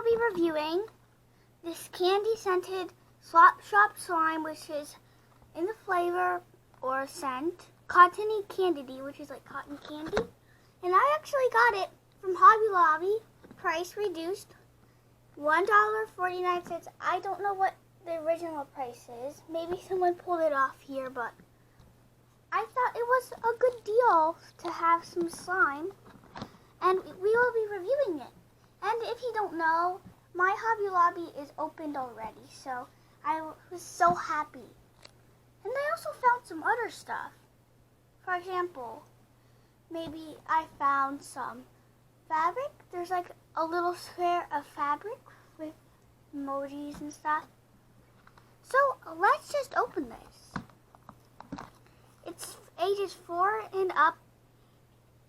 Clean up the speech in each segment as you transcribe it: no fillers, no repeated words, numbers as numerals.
will be reviewing this candy-scented Slop Shop slime, which is in the flavor or scent Cottony Candidy, which is like cotton candy. And I actually got it from Hobby Lobby, price reduced, $1.49. I don't know what the original price is. Maybe someone pulled it off here, but I thought it was a good deal to have some slime, and we will be reviewing it. And if you don't know, my Hobby Lobby is opened already, so I was so happy. And I also found some other stuff. For example, maybe I found some fabric. There's like a little square of fabric with emojis and stuff. So let's just open this. It's ages 4 and up,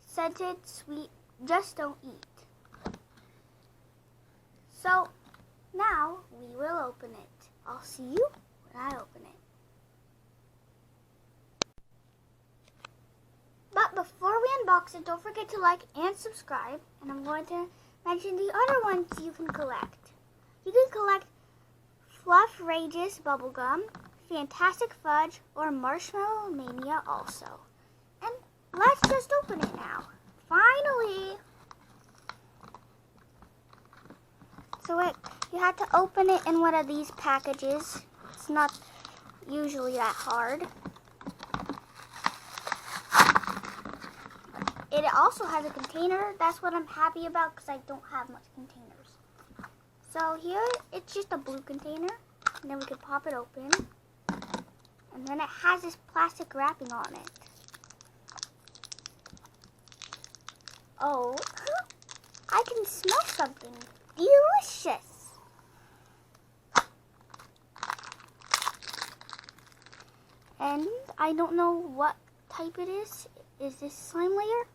scented, sweet, just don't eat. So now we will open it. I'll see you when I open it. But before we unbox it, don't forget to like and subscribe. And I'm going to mention the other ones you can collect. You can collect Fluff Rageous Bubblegum, Fantastic Fudge, or Marshmallow Mania also. And let's just open it now. Finally! So you have to open it in one of these packages. It's not usually that hard. It also has a container. That's what I'm happy about because I don't have much containers. So here, it's just a blue container. And then we can pop it open. And then it has this plastic wrapping on it. Oh, I can smell something delicious. And I don't know what type it is. Is this slime layer?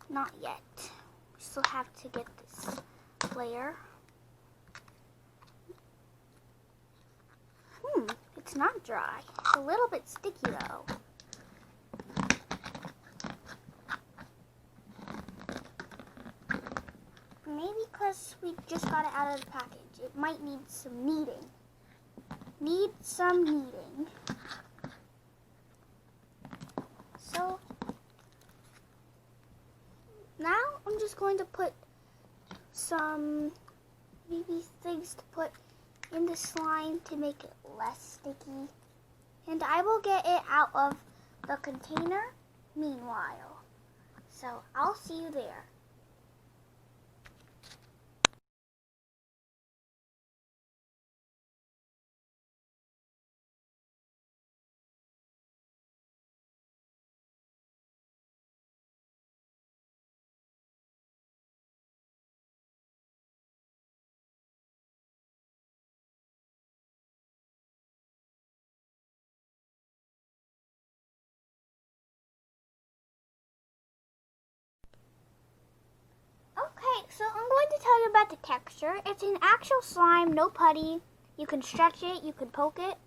Not yet. We still have to get this layer. It's not dry. It's a little bit sticky though. Maybe because we just got it out of the package. It might need some kneading. So now I'm just going to put some maybe things to put in the slime to make it less sticky. And I will get it out of the container meanwhile. So I'll see you there. So I'm going to tell you about the texture. It's an actual slime, no putty. You can stretch it, you can poke it.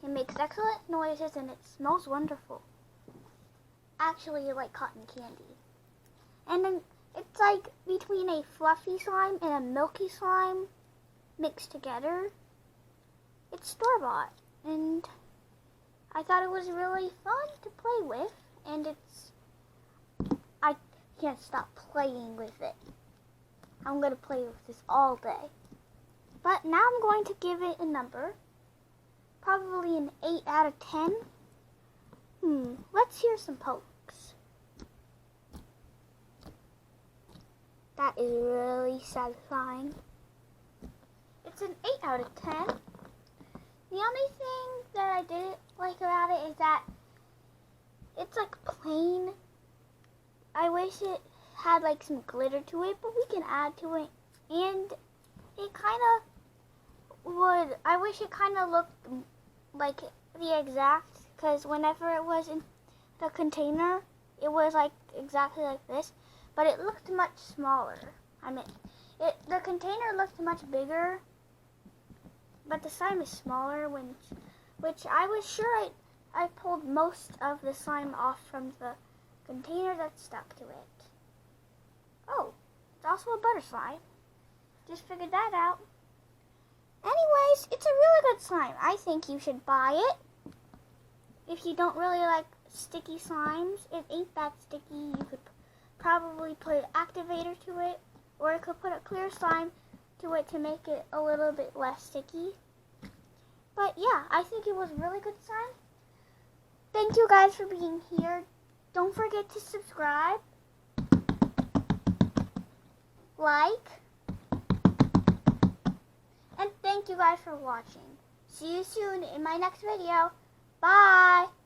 It makes excellent noises and it smells wonderful. Actually, like cotton candy. And then it's like between a fluffy slime and a milky slime mixed together. It's store-bought. And I thought it was really fun to play with. And I can't stop playing with it. I'm going to play with this all day. But now I'm going to give it a number. Probably an 8 out of 10. Let's hear some pokes. That is really satisfying. It's an 8 out of 10. The only thing that I didn't like about it is that it's like plain. I wish it had like some glitter to it, but we can add to it. And it kind of would, I wish it kind of looked like the exact, because whenever it was in the container, it was like exactly like this, but it looked much smaller. I mean, the container looked much bigger, but the slime is smaller, which I was sure I pulled most of the slime off from the container that stuck to it. Oh, it's also a butter slime. Just figured that out. Anyways, it's a really good slime. I think you should buy it. If you don't really like sticky slimes, it ain't that sticky. You could probably put an activator to it, or you could put a clear slime to it to make it a little bit less sticky. But yeah, I think it was really good slime. Thank you guys for being here. Don't forget to subscribe, like, and thank you guys for watching. See you soon in my next video. Bye!